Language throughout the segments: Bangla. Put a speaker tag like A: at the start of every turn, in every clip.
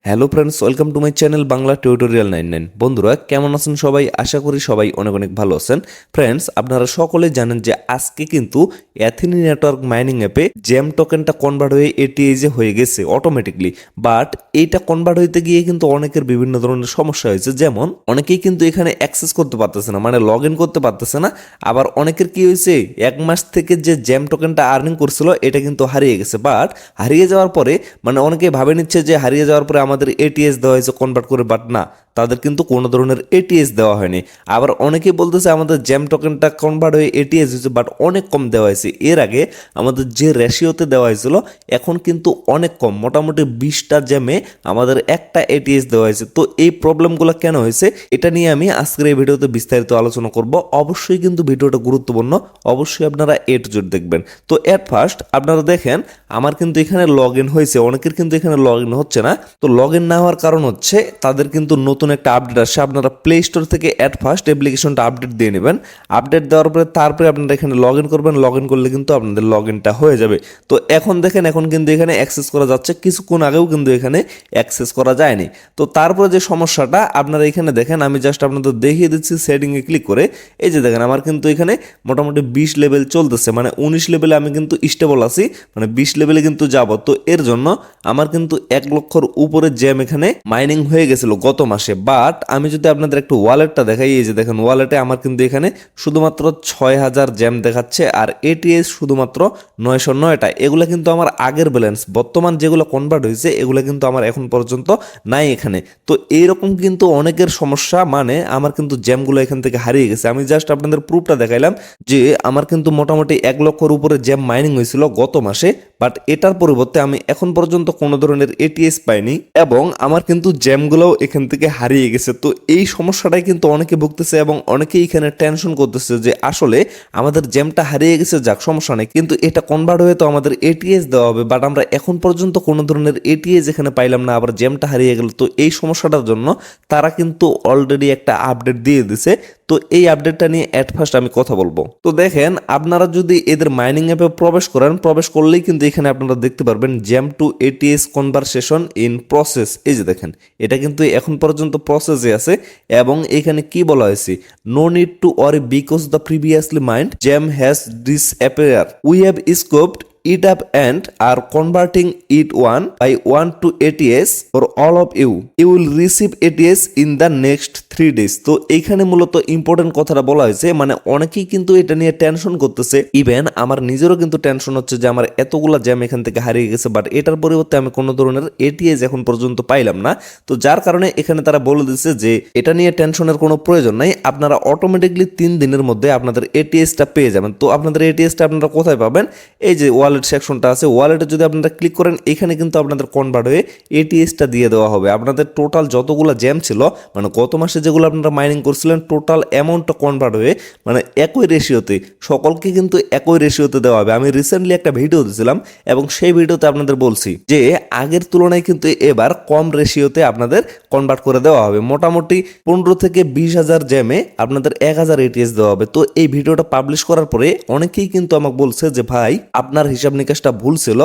A: Hello friends, welcome to my channel Bangla tutorial 99। বন্ধুরা কেমন আছেন সবাই? আশা করি সবাই অনেক অনেক ভালো আছেন। ফ্রেন্ডস, আপনারা সকলেই জানেন যে আজকে কিন্তু অ্যাথিনি নেটওয়ার্ক মাইনিং অ্যাপে জ্যাম টোকেনটা কনভার্ট হয়ে এটিএইচে হয়ে গেছে অটোমেটিকলি। বাট এইটা কনভার্ট হইতে গিয়ে কিন্তু অনেকের বিভিন্ন ধরনের সমস্যা হয়েছে। যেমন অনেকেই কিন্তু এখানে অ্যাক্সেস করতে পারতেছে না, মানে লগ ইন করতে পারতেছে না। আবার অনেকের কি হয়েছে, এক মাস থেকে যে জ্যাম টোকেনটা আর্নিং করছিল এটা কিন্তু হারিয়ে গেছে। বাট হারিয়ে যাওয়ার পরে মানে অনেকেই ভাবে নিচ্ছে যে হারিয়ে যাওয়ার পরে আমাদের এটিএস দেওয়া হয়েছে কনভার্ট করে, বাট না, তাদের কিন্তু কোনো ধরনের এটিএস দেওয়া হয়নি। আবার অনেকেই বলতেছে আমাদের জ্যাম টোকেনটা কনভার্ট হয়ে এটিএস হয়েছে, বাট অনেক কম দেওয়া হয়েছে। এর আগে আমাদের যে রেশিওতে দেওয়া হয়েছিল এখন কিন্তু অনেক কম, মোটামুটি 20টা জ্যামে আমাদের একটা এটিএস দেওয়া হয়েছে। তো এই প্রবলেমগুলো কেন হয়েছে এটা নিয়ে আমি আজকের এই ভিডিওতে বিস্তারিত আলোচনা করব। অবশ্যই কিন্তু ভিডিওটা গুরুত্বপূর্ণ, অবশ্যই আপনারা এ টু জেড দেখবেন। তো এট ফার্স্ট আপনারা দেখেন আমার কিন্তু এখানে লগ ইন হয়েছে, অনেকের কিন্তু এখানে লগ ইন হচ্ছে না। তো লগ ইন না হওয়ার কারণ হচ্ছে তাদের কিন্তু নতুন একটা আপডেট আসছে। আপনারা প্লে স্টোর থেকে অ্যাট ফার্স্ট অ্যাপ্লিকেশনটা আপডেট দিয়ে নেবেন। আপডেট দেওয়ার পরে তারপরে আপনারা এখানে লগ ইন করবেন। লগ ইন করলে কিন্তু আপনাদের লগ ইনটা হয়ে যাবে। তো এখন দেখেন এখন কিন্তু এখানে অ্যাক্সেস করা যাচ্ছে, কিছুক্ষণ আগেও কিন্তু এখানে অ্যাক্সেস করা যায়নি। তো তারপরে যে সমস্যাটা আপনারা এখানে দেখেন, আমি জাস্ট আপনাদের দেখিয়ে দিচ্ছি সেটিংয়ে ক্লিক করে। এই যে দেখেন আমার কিন্তু এখানে মোটামুটি 20 লেভেল চলতেছে, মানে 19 লেভেলে আমি কিন্তু স্টেবল আছি, মানে 20 লেভেলে কিন্তু যাব। তো এর জন্য আমার কিন্তু 1 লক্ষর উপরে জ্যাম এখানে মাইনিং হয়ে গেছিল গত মাসে। বাট আমি যদি আপনাদের একটু ওয়ালেটটা দেখাই, এই যে দেখেন ওয়ালেটে আমার কিন্তু এখানে শুধুমাত্র 6000 জ্যাম দেখাচ্ছে, আর এটিএস শুধুমাত্র 909টা। এগুলো কিন্তু আমার আগের ব্যালেন্স, বর্তমান যেগুলো কনভার্ট হয়েছে এগুলো কিন্তু আমার এখন পর্যন্ত নাই এখানে। তো এইরকম কিন্তু অনেকের সমস্যা, মানে আমার কিন্তু জ্যামগুলো এখান থেকে হারিয়ে গেছে। আমি জাস্ট আপনাদের প্রুফটা দেখাইলাম যে আমার কিন্তু মোটামুটি 1 লক্ষর উপরে জ্যাম মাইনিং হয়েছিল গত মাসে। বাট এটার পরিবর্তে আমি এখন পর্যন্ত কোনো ধরনের এটিএস পাইনি এবং আমার কিন্তু জ্যামগুলোও এখান থেকে হারিয়ে গেছে। তো এই সমস্যাটাই কিন্তু অনেকে ভুগতেছে এবং অনেকেই এখানে টেনশন করতেছে যে আসলে আমাদের জ্যামটা হারিয়ে গেছে, যাক সমস্যা নেই, কিন্তু এটা কনভার্ট হয়ে তো আমাদের এটিএস দেওয়া হবে, বাট আমরা এখন পর্যন্ত কোনো ধরনের এটিএস এখানে পাইলাম না, আবার জ্যামটা হারিয়ে গেল। তো এই সমস্যাটার জন্য তারা কিন্তু অলরেডি একটা আপডেট দিয়ে দিছে। তো এই আপডেটটা নিয়ে অ্যাট ফার্স্ট আমি কথা বলবো। তো দেখেন আপনারা যদি এদের মাইনিং অ্যাপে প্রবেশ করেন, প্রবেশ করলেই কিন্তু এখানে আপনারা দেখতে পারবেন jam to ATS conversation in process. এই যে দেখেন এটা কিন্তু এখন পর্যন্ত প্রসেসে আছে এবং এখানে কি বলা হয়েছে, no need to worry because the previously mind jam has disappear, we have scoped it up and are converting it one by one to ATS for all of you. You will receive ATS in the next 3 days. তো এইখানে মূলত ইম্পর্টেন্ট কথাটা বলা হয়েছে, মানে অনেকেই কিন্তু এটা নিয়ে টেনশন করতেছে। ইভেন আমার নিজেরও কিন্তু টেনশন হচ্ছে যে আমার এতগুলা জ্যাম এখান থেকে হারিয়ে গেছে, বাট এটার পরিবর্তে আমি কোনো ধরনের এটিএস এখন পর্যন্ত পাইলাম না। তো যার কারণে এখানে তারা বলে দিচ্ছে যে এটা নিয়ে টেনশনের কোনো প্রয়োজন নাই, আপনারা অটোমেটিকলি 3 দিনের মধ্যে আপনাদের এটিএসটা পেয়ে যাবেন। তো আপনাদের এটিএসটা আপনারা কোথায় পাবেন? এই যে ওয়ালেট সেকশনটা আছে, ওয়ালেটে যদি আপনারা ক্লিক করেন এখানে কিন্তু আপনাদের কনভার্ট হয়ে এটিএসটা দিয়ে দেওয়া হবে। আপনাদের টোটাল যতগুলো জ্যাম ছিল, মানে গত মাসে যেগুলো আপনারা মাইনিং করছিলেন, টোটাল অ্যামাউন্টটা কনভার্ট হয়ে মানে একই রেশিওতে সকলকে কিন্তু একই রেশিওতে দেওয়া হবে। আমি রিসেন্টলি একটা ভিডিও দিয়েছিলাম এবং সেই ভিডিওতে আপনাদের বলছি যে আগের তুলনায় কিন্তু এবার কম রেশিওতে আপনাদের কনভার্ট করে দেওয়া হবে। মোটামুটি 15 থেকে 20,000 জ্যামে আপনাদের 1000 এটিএস দেওয়া হবে। তো এই ভিডিওটা পাবলিশ করার পরে অনেকেই কিন্তু আমাকে বলছে যে ভাই আপনার হিসাব নিকাশটা ভুল ছিল,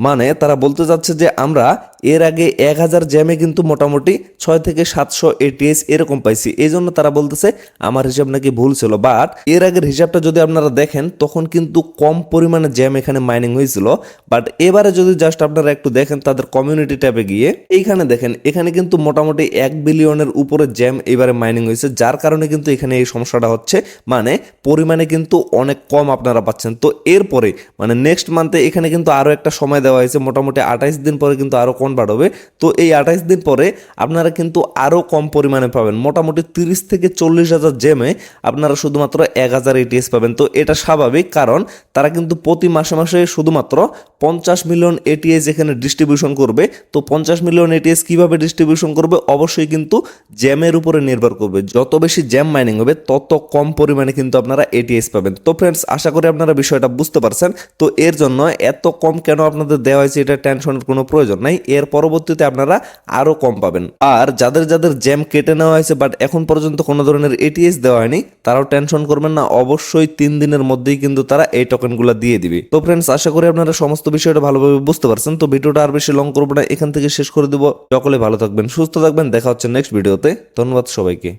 A: মানে তারা বলতে যাচ্ছে যে আমরা এর আগে 1000 জ্যামে কিন্তু মোটামুটি 6 থেকে 700 এটিএস এরকম পাইছি, এই জন্য তারা বলতেছে আমার হিসাব নাকি ভুল ছিল। বাট এর আগের হিসাবটা যদি আপনারা দেখেন তখন কিন্তু কম পরিমাণে জ্যাম এখানে মাইনিং হয়েছিল। বাট এবারে যদি জাস্ট আপনারা একটু দেখেন তাদের কমিউনিটি ট্যাবে গিয়ে, এইখানে দেখেন এখানে কিন্তু মোটামুটি 1 বিলিয়নের উপরে জ্যাম এবারে মাইনিং হয়েছে, যার কারণে কিন্তু এখানে এই সমস্যাটা হচ্ছে, মানে পরিমাণে কিন্তু অনেক কম আপনারা পাচ্ছেন। তো এরপরে মানে নেক্সট মান্থে এখানে কিন্তু আরো একটা সময় দেওয়া হয়েছে, মোটামুটি 28 দিন পরে কিন্তু আরো কনভার্ট হবে। তো এই 28 দিন পরে আপনারা কিন্তু আরো কম পরিমাণে পাবেন, মোটামুটি 30 থেকে 40,000 জেমে আপনারা শুধুমাত্র 1000 এটিএস পাবেন। তো এটা স্বাভাবিক, কারণ তারা কিন্তু প্রতি মাসে মাসে শুধুমাত্র 50 মিলিয়ন এটিএস এখানে ডিস্ট্রিবিউশন করবে। তো 50 মিলিয়ন এটিএস কিভাবে ডিস্ট্রিবিউশন করবে, অবশ্যই কিন্তু জ্যামের উপরে নির্ভর করবে। যত বেশি জ্যাম মাইনিং হবে তত কম পরিমাণে কিন্তু আপনারা এটিএস পাবেন। তো ফ্রেন্ডস, আশা করি আপনারা বিষয়টা বুঝতে পারছেন। তো এর জন্য এত কম কেন আপনাদের আপনাদের দেওয়া হয়েছে এটা টেনশনের কোনো প্রয়োজন নাই, এর পরবর্তীতে আপনারা আরো কম পাবেন। আর যাদের যাদের জ্যাম কেটে নেওয়া হয়েছে বাট এখন পর্যন্ত কোনো ধরনের এটিএস দেওয়া হয়নি, তারাও টেনশন করবেন না, অবশ্যই 3 দিনের মধ্যেই কিন্তু তারা এই টোকেনগুলো দিয়ে দিবে। তো ফ্রেন্ডস, আশা করি আপনারা সমস্ত বিষয়টা ভালোভাবে বুঝতে পারছেন। তো ভিডিওটা আর বেশি লং করবো না, এখান থেকে শেষ করে দিব। সকলে ভালো থাকবেন, সুস্থ থাকবেন, দেখা হচ্ছে নেক্সট ভিডিওতে। ধন্যবাদ সবাইকে।